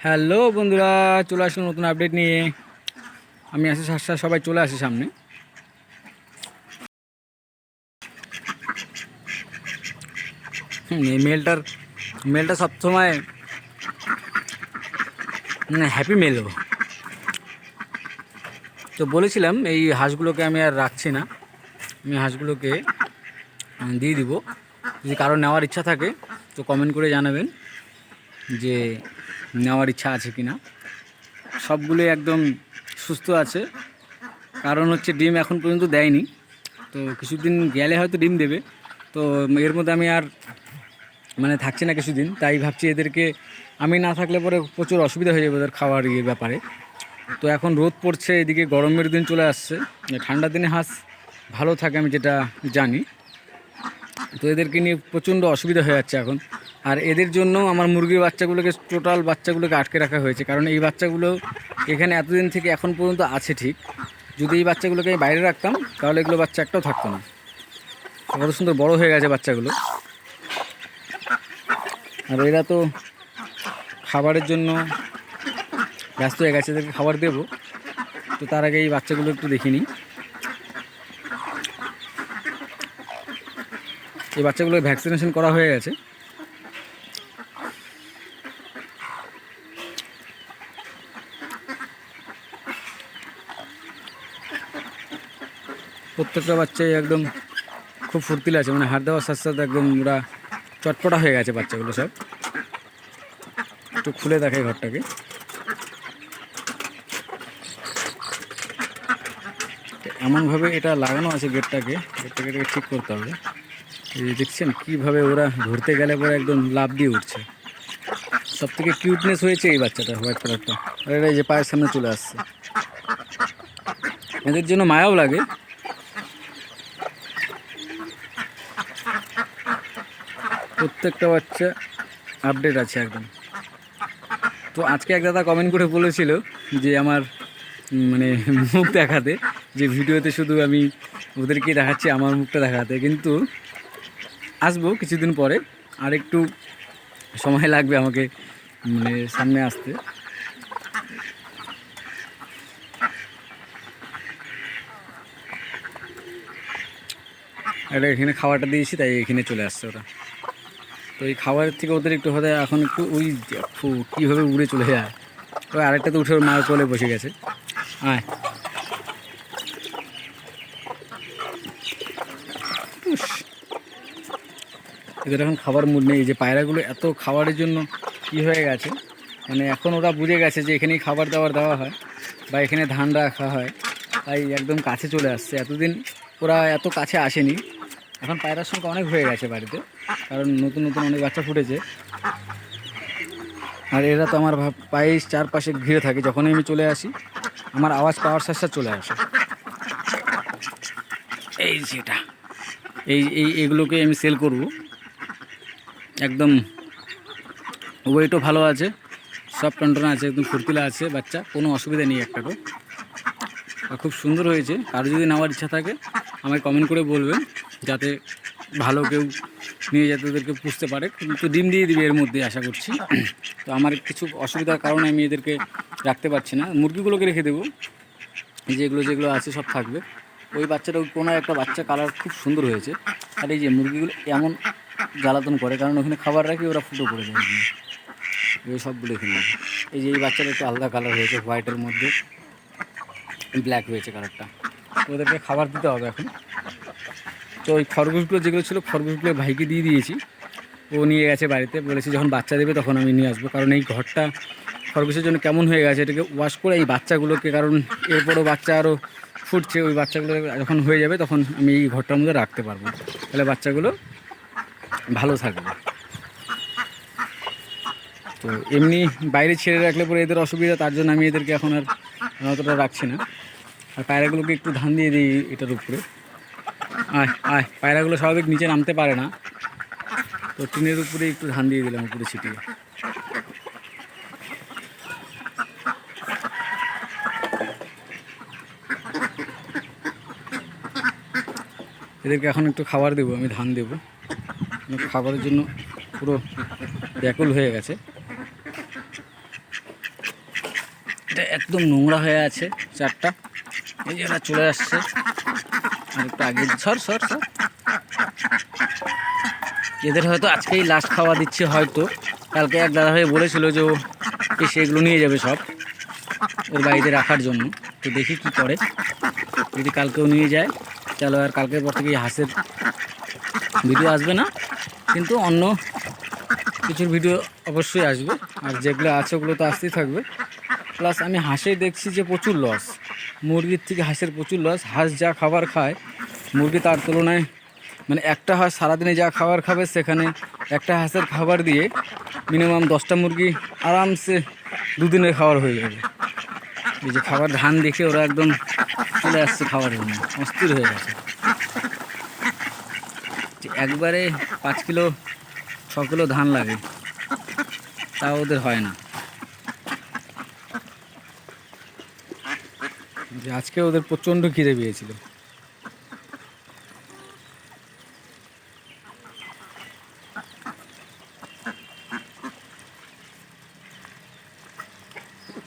Hello বন্ধুরা, চলে আসলাম নতুন আপডেট নিয়ে। আমি আছি সাথে সবাই চলে আসি সামনে। এই মেলটা সবসময় হ্যাপি মেল। তো বলেছিলাম এই হাঁসগুলোকে আমি আর রাখছি না, আমি হাঁসগুলোকে দিয়ে দিব। যদি কারো নেওয়ার ইচ্ছা থাকে তো কমেন্ট করে জানাবেন যে নেওয়ার ইচ্ছা আছে কি না। সবগুলোই একদম সুস্থ আছে, কারণ হচ্ছে ডিম এখন পর্যন্ত দেয়নি। তো কিছুদিন গেলে হয়তো ডিম দেবে। তো এর মধ্যে আমি আর থাকছি না কিছুদিন, তাই ভাবছি এদেরকে আমি না থাকলে পরে প্রচুর অসুবিধা হয়ে যাবে ওদের খাওয়ার ব্যাপারে। তো এখন রোদ পড়ছে, এদিকে গরমের দিন চলে আসছে, ঠান্ডার দিনে হাঁস ভালো থাকে আমি যেটা জানি। তো এদেরকে নিয়ে প্রচণ্ড অসুবিধা হয়ে যাচ্ছে এখন। আর এদের জন্য আমার মুরগির বাচ্চাগুলোকে টোটাল বাচ্চাগুলোকে আটকে রাখা হয়েছে, কারণ এই বাচ্চাগুলো এখানে এতদিন থেকে এখন পর্যন্ত আছে ঠিক। যদি এই বাচ্চাগুলোকে আমি বাইরে রাখতাম তাহলে এগুলো বাচ্চা একটাও থাকতো না। কত সুন্দর বড় হয়ে গেছে বাচ্চাগুলো। আর এরা তো খাবারের জন্য ব্যস্ত হয়ে গেছে, এদেরকে খাবার দেবো। তো তার আগে এই বাচ্চাগুলো একটু দেখে নিই। এই বাচ্চাগুলো ভ্যাকসিনেশন করা হয়ে গেছে। প্রত্যেকটা বাচ্চাই একদম খুব ফুর্তিলা আছে, হাড় দেওয়ার সাথে সাথে একদম ওরা চটপটা হয়ে গেছে বাচ্চাগুলো সব। একটু খুলে দেখাই ঘরটাকে। এমনভাবে এটা লাগানো আছে গেটটাকে এটাকে ঠিক করতে হবে। এই দেখছেন কীভাবে ওরা ধরতে গেলে পরে একদম লাফ দিয়ে উঠছে। সব থেকে কিউটনেস হয়েছে এই বাচ্চাটা, হোয়াইট কালারটা। আর এটা এই যে পায়ের সামনে চলে আসছে, এদের জন্য মায়াও লাগে। প্রত্যেকটা বাচ্চা আপডেট আছে একদম। তো আজকে এক দাদা কমেন্ট করে বলেছিল যে আমার মুখ দেখাতে, যে ভিডিওতে শুধু আমি ওদেরকে দেখাচ্ছি, আমার মুখটা দেখাতে। কিন্তু আসবো কিছুদিন পরে, আর একটু সময় লাগবে আমাকে সামনে আসতে। এটা এখানে খাওয়াটা দিয়েছি তাই এখানে চলে আসছে ওরা। তো এই খাবারের থেকে ওদের একটু হতে এখন একটু ওই কীভাবে উড়ে চলে যায়। ওই আরেকটা তো উঠে ওর মায়ের কোলে বসে গেছে। আয়, এদের এখন খাবার মুড নেই। যে পায়রাগুলো এত খাবারের জন্য কি হয়ে গেছে, এখন ওরা বুঝে গেছে যে এখানেই খাবার দাবার দেওয়া হয় বা এখানে ধান রাখা হয়, তাই একদম কাছে চলে আসছে। এতদিন ওরা এত কাছে আসেনি, এখন পায়রার সংখ্যা অনেক হয়ে গেছে বাড়িতে, কারণ নতুন নতুন অনেক বাচ্চা ফুটেছে। আর এরা তো আমার পায়ের চারপাশে ঘিরে থাকে, যখনই আমি চলে আসি আমার আওয়াজ পাওয়ার সাথে সাথে চলে আসে। এই যেটা এইগুলোকে আমি সেল করব। একদম ওয়েটও ভালো আছে, সব টনটনা আছে, একদম ফুর্তিলা আছে বাচ্চা, কোনো অসুবিধা নেই একটাও। আর খুব সুন্দর হয়েছে। কারো যদি নেওয়ার ইচ্ছা থাকে আমায় কমেন্ট করে বলবেন, যাতে ভালো কেউ নিয়ে যাতে ওদেরকে পুষতে পারে। কিন্তু ডিম দিয়ে দিবে এর মধ্যে আশা করছি। তো আমার কিছু অসুবিধার কারণে আমি এদেরকে রাখতে পারছি না। মুরগিগুলোকে রেখে দেবো, যেগুলো আছে সব থাকবে। ওই বাচ্চাটা কোনো একটা বাচ্চা কালার খুব সুন্দর হয়েছে। আর এই যে মুরগিগুলো এমন জ্বালাতন করে, কারণ ওখানে খাবার রাখি ওরা ফুটো করে দেয়। এই সবগুলো এখানে এই যে এই বাচ্চাটা একটু আলাদা কালার হয়েছে, হোয়াইটের মধ্যে ব্ল্যাক হয়েছে কালারটা। তো ওদেরকে খাবার দিতে হবে এখন। তো ওই খরগোশগুলো যেগুলো ছিল, খরগোশগুলো ভাইকে দিয়ে দিয়েছি, ও নিয়ে গেছে বাড়িতে। বলেছি যখন বাচ্চা দেবে তখন আমি নিয়ে আসবো, কারণ এই ঘরটা খরগোশের জন্য কেমন হয়ে গেছে। এটাকে ওয়াশ করে এই বাচ্চাগুলোকে, কারণ এরপরও বাচ্চা আরও ফুটছে, ওই বাচ্চাগুলো যখন হয়ে যাবে তখন আমি এই ঘরটার মধ্যে রাখতে পারবো, তাহলে বাচ্চাগুলো ভালো থাকবে। তো এমনি বাইরে ছেড়ে রাখলে পরে এদের অসুবিধা, তার জন্য আমি এদেরকে এখন আর অতটা রাখছি না। আর পায়রাগুলোকে একটু ধান দিয়ে দিই এটার উপরে। পায়রাগুলো স্বাভাবিক নিচে নামতে পারে না, তো টিনের উপরে একটু ধান দিয়ে দিলাম উপরে ছিটিয়ে। এদেরকে এখন একটু খাবার দেবো, আমি ধান দেবো। খাবারের জন্য পুরো ব্যাকুল হয়ে গেছে। এটা একদম নোংরা হয়ে আছে চারটা। এই যে এরা চলে আসছে, আর একটু আগে সর সর সর। এদের হয়তো আজকেই লাস্ট খাওয়া দিচ্ছে হয়তো। কালকে এক দাদা ভাই বলেছিল যে ও এসে এগুলো নিয়ে যাবে সব ওর বাড়িতে রাখার জন্য। তো দেখি কি করে, যদি কালকেও নিয়ে যায় চলো। আর কালকের পর থেকে হাঁসের ভিডিও আসবে না, কিন্তু অন্য কিছুর ভিডিও অবশ্যই আসবে। আর যেগুলো আছে ওগুলো তো আসতেই থাকবে। প্লাস আমি হাঁসে দেখছি যে প্রচুর লস, মুরগির থেকে হাঁসের প্রচুর লস। হাঁস যা খাবার খায় মুরগি তার তুলনায়, মানে একটা হাঁস সারাদিনে যা খাবার খাবে সেখানে একটা হাঁসের খাবার দিয়ে মিনিমাম 10টা মুরগি আরামসে দুদিনের খাবার হয়ে যাবে। এই যে খাবার ধান দেখে ওরা একদম চলে আসছে খাওয়ার জন্য, অস্থির হয়ে গেছে। একবারে 5 কিলো 6 কিলো ধান লাগে, তা ওদের হয় না। যে আজকে ওদের প্রচণ্ড খিদে পেয়েছিল।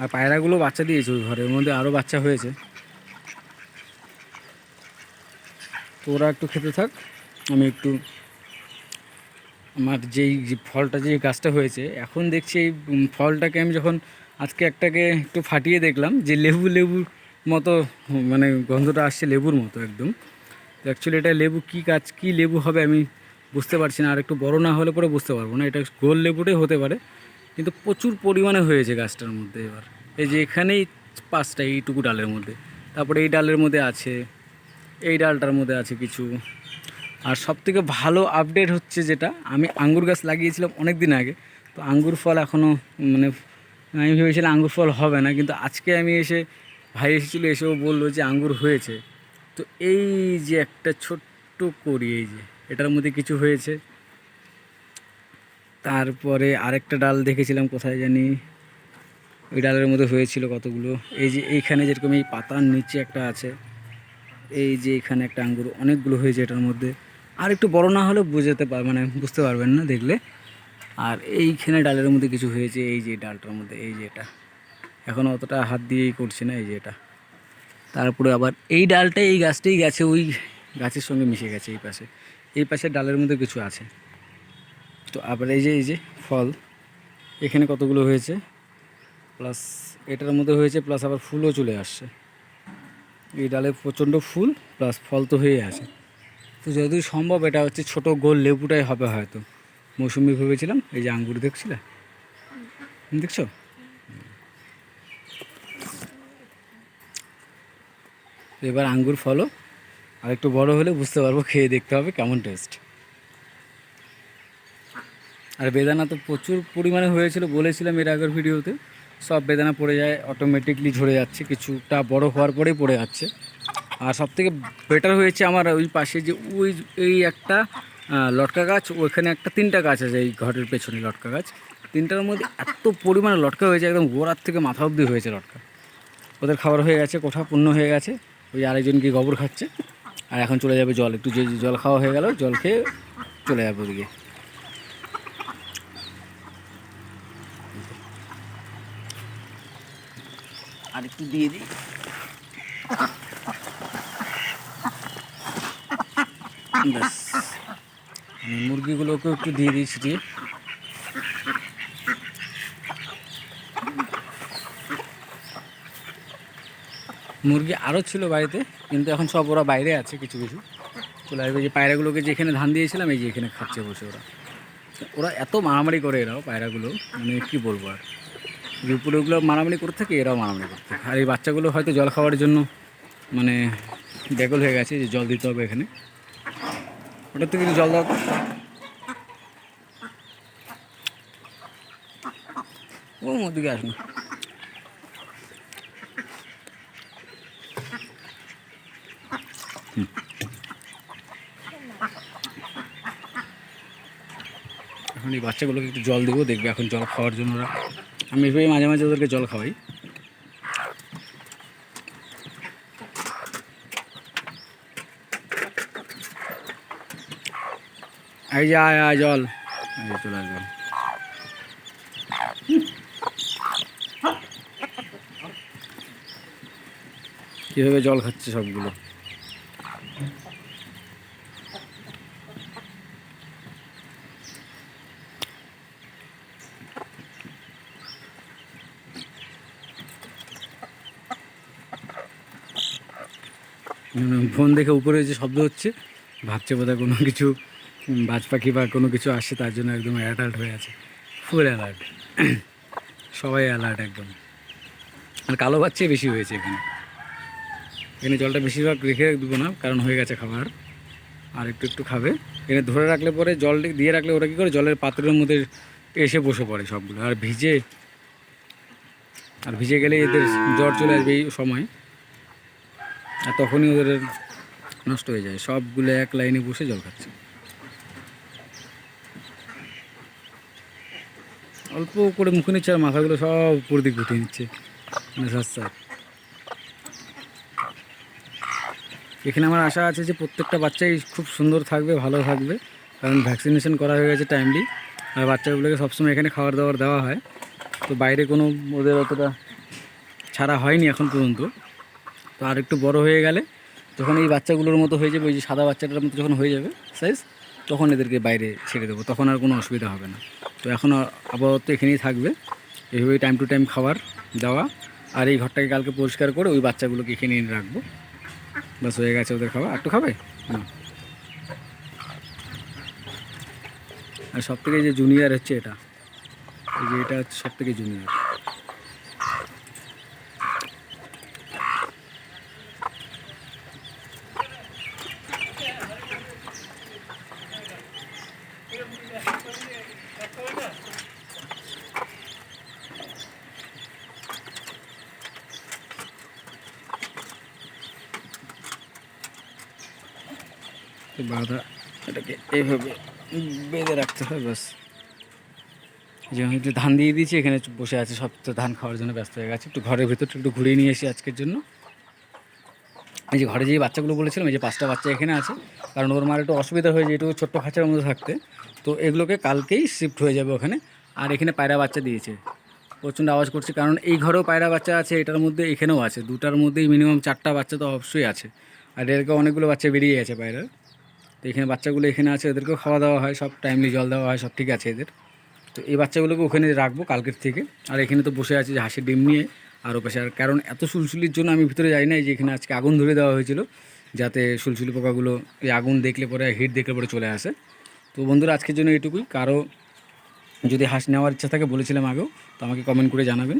আর পায়রাগুলো বাচ্চা দিয়েছে, ওই ঘরের মধ্যে আরও বাচ্চা হয়েছে। তো ওরা একটু খেতে থাক, আমি একটু আমার যেই ফলটা, যে গাছটা হয়েছে এখন দেখছি এই ফলটাকে আমি যখন আজকে একটাকে একটু ফাটিয়ে দেখলাম যে লেবুর মতো, মানে গন্ধটা আসছে লেবুর মতো একদম। তো অ্যাকচুয়ালি এটা লেবু কী গাছ, কী লেবু হবে আমি বুঝতে পারছি না। আর একটু বড় না হলে পরে বুঝতে পারবো না, এটা গোল লেবুটাই হতে পারে। কিন্তু প্রচুর পরিমাণে হয়েছে গাছটার মধ্যে। এবার এই যে এখানেই 5টা এইটুকু ডালের মধ্যে, তারপরে এই ডালের মধ্যে আছে, এই ডালটার মধ্যে আছে কিছু। আর সবথেকে ভালো আপডেট হচ্ছে যেটা, আমি আঙ্গুর গাছ লাগিয়েছিলাম অনেক দিন আগে, তো আঙ্গুর ফল এখনও, মানে আমি ভেবেছিলাম আঙ্গুর ফল হবে না, কিন্তু আজকে আমি এসে, ভাই এসেছিলো, এসেও বললো যে আঙ্গুর হয়েছে। তো এই যে একটা ছোট্ট করি, এই যে এটার মধ্যে কিছু হয়েছে। তারপরে আরেকটা ডাল দেখেছিলাম কোথায় জানি, ওই ডালের মধ্যে হয়েছিল কতগুলো। এই যে এইখানে যেরকম এই পাতার নিচে একটা আছে, এই যে এখানে একটা আঙ্গুর অনেকগুলো হয়েছে এটার মধ্যে। আর একটু বড় না হলে মানে বুঝতে পারবেন না দেখলে। আর এইখানে ডালের মধ্যে কিছু হয়েছে, এই যে ডালটার মধ্যে, এই যে এটা এখন অতটা হাত দিয়েই করছে না, এই যে এটা। তারপরে আবার এই ডালটা এই গাছটাই গেছে, ওই গাছের সঙ্গে মিশে গেছে। এই পাশে ডালের মধ্যে কিছু আছে। তো আবার এই যে ফল এখানে কতগুলো হয়েছে, প্লাস এটার মধ্যে হয়েছে, প্লাস আবার ফুলও চলে আসছে। এই ডালে প্রচণ্ড ফুল প্লাস ফল তো হয়ে আছে। তো যদি সম্ভব এটা হচ্ছে ছোট গোল লেবুটাই হবে হয়তো। মৌসুমি ভেবেছিলাম, এই যে আঙ্গুর দেখছিলে, দেখছো? এবার আঙ্গুর ফলও আর একটু বড় হলে বুঝতে পারবো, খেয়ে দেখতে হবে কেমন টেস্ট। আর বেদানা তো প্রচুর পরিমাণে হয়েছিল, বলেছিলাম এর আগের ভিডিওতে। সব বেদানা পড়ে যায়, অটোমেটিকলি ঝরে যাচ্ছে, কিছুটা বড় হওয়ার পরেই পড়ে যাচ্ছে। আর সবথেকে বেটার হয়েছে আমার ওই পাশে যে ওই এই একটা লটকা গাছ, ওইখানে একটা 3টা গাছ আছে এই ঘরের পেছনে লটকা গাছ। 3টার মধ্যে এত পরিমাণে লটকা হয়েছে, একদম গোড়ার থেকে মাথা অবধি হয়েছে লটকা। ওদের খাবার হয়ে গেছে, কোঠা পূর্ণ হয়ে গেছে। ওই আরেকজন কি গোবর খাচ্ছে, আর এখন চলে যাবে জল, একটু যে জল খাওয়া হয়ে গেল, জল খেয়ে চলে যাবে ওদিকে। আর একটু দিয়ে দিই, ব্যাস। মুরগিগুলোকেও একটু দিয়ে দিই ছিটিয়ে। মুরগি আরও ছিল বাড়িতে, কিন্তু এখন সব ওরা বাইরে আছে, কিছু কিছু চলে আসবে। যে পায়রাগুলোকে যেখানে ধান দিয়েছিলাম, এই যে এখানে খাচ্ছে বসে ওরা। ওরা এত মারামারি করে এরাও, পায়রাগুলো মানে কি বলবো আর। যে উপরেগুলো মারামারি করতে থাকে, এরাও মারামারি করতে থাকে। আর এই বাচ্চাগুলো হয়তো জল খাওয়ার জন্য মানে ব্যাকুল হয়ে গেছে, যে জল দিতে হবে এখানে। ওটার থেকে কিছু জল দাও তো। ও ওদিকে আসুন। এখন এই বাচ্চাগুলোকে একটু জল দেবো, দেখবে এখন জল খাওয়ার জন্য ওরা। আমি এভাবে মাঝে মাঝে ওদেরকে জল খাওয়াই। এই যে আয় আয় জল, এই যে চলে আসবে। কীভাবে জল খাচ্ছে সবগুলো। ফোন দেখে উপরে যে শব্দ হচ্ছে ভাবছে বোধহয় কোনো কিছু বাজ পাখি বা কোনো কিছু আসছে, তার জন্য একদম অ্যালার্ট হয়ে আছে, ফুল অ্যালার্ট। সবাই অ্যালার্ট একদম। আর কালো বাচ্চাই বেশি হয়েছে এখানে। এখানে জলটা বেশিরভাগ রেখে দেবো না, কারণ হয়ে গেছে খাবার। আর একটু একটু খাবে। এখানে ধরে রাখলে পরে জল দিয়ে রাখলে ওরা কী করে জলের পাত্রের মধ্যে এসে বসে পড়ে সবগুলো। আর ভিজে গেলে এদের জ্বর চলে আসবে এই সময়, আর তখনই ওদের নষ্ট হয়ে যায়। সবগুলো এক লাইনে বসে জল খাচ্ছে। অল্প করে মুখে নিচ্ছে আর মাথাগুলো সব উপর দিকে উঠে নিচ্ছে, মানে সাথে। এখানে আমার আশা আছে যে প্রত্যেকটা বাচ্চাই খুব সুন্দর থাকবে, ভালো থাকবে, কারণ ভ্যাকসিনেশন করা হয়ে গেছে টাইমলি। আর বাচ্চাগুলোকে সবসময় এখানে খাবার দাবার দেওয়া হয়, তো বাইরে কোনো ওদের অতটা ছাড়া হয়নি এখন পর্যন্ত। তো আর একটু বড় হয়ে গেলে, যখন এই বাচ্চাগুলোর মতো হয়ে যাবে, ওই যে সাদা বাচ্চাটার মতো যখন হয়ে যাবে সাইজ, তখন এদেরকে বাইরে ছেড়ে দেবো, তখন আর কোনো অসুবিধা হবে না। তো এখন আপাতত এখানেই থাকবে, এইভাবেই টাইম টু টাইম খাবার দেওয়া। আর এই ঘরটাকে কালকে পরিষ্কার করে ওই বাচ্চাগুলোকে এখানে এনে রাখবো। বাস হয়ে গেছে ওদের খাওয়া। একটু খাবে না। আর সব থেকে যে জুনিয়র হচ্ছে এটা, এই যে এটা হচ্ছে সব থেকে জুনিয়র। বাঁধা, এটাকে এইভাবে বেঁধে রাখতে হয় বাস। যেমন একটু ধান দিয়ে দিয়েছি, এখানে বসে আছে, সব তো ধান খাওয়ার জন্য ব্যস্ত হয়ে গেছে। একটু ঘরের ভেতরটা একটু ঘুরিয়ে নিয়ে এসি আজকের জন্য। এই যে ঘরে যে বাচ্চাগুলো বলেছিলাম, এই যে 5টা বাচ্চা এখানে আছে, কারণ ওর মার একটু অসুবিধা হয়েছে একটু ছোট্ট খাঁচার মধ্যে থাকতে। তো এগুলোকে কালকেই শিফট হয়ে যাবে ওখানে। আর এখানে পায়রা বাচ্চা দিয়েছে, প্রচণ্ড আওয়াজ করছে, কারণ এই ঘরেও পায়রা বাচ্চা আছে, এটার মধ্যে এখানেও আছে, দুটার মধ্যেই মিনিমাম 4টা বাচ্চা তো অবশ্যই আছে। আর এদেরকে অনেকগুলো বাচ্চা বেরিয়ে গেছে পায়রার। তো এখানে বাচ্চাগুলো এখানে আছে, এদেরকেও খাওয়া দাওয়া হয়, সব টাইমলি জল দেওয়া হয়, সব ঠিক আছে এদের। তো এই বাচ্চাগুলোকে ওখানে রাখবো কালকের থেকে। আর এখানে তো বসে আছে যে হাঁসের ডিম নিয়ে, আর ওপাশে। আর কারণ এত সুলসুলির জন্য আমি ভিতরে যাই না, যে এখানে আজকে আগুন ধরে দেওয়া হয়েছিল, যাতে সুলসুলি পোকাগুলো এই আগুন দেখলে পরে, হিট দেখলে পরে চলে আসে। তো বন্ধুরা, আজকের জন্য এইটুকুই। কারো যদি হাঁস নেওয়ার ইচ্ছা থাকে, বলেছিলাম আগেও, তো আমাকে কমেন্ট করে জানাবেন।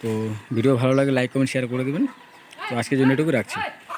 তো ভিডিও ভালো লাগে লাইক কমেন্ট শেয়ার করে দেবেন। তো আজকের জন্য এটুকু রাখছি।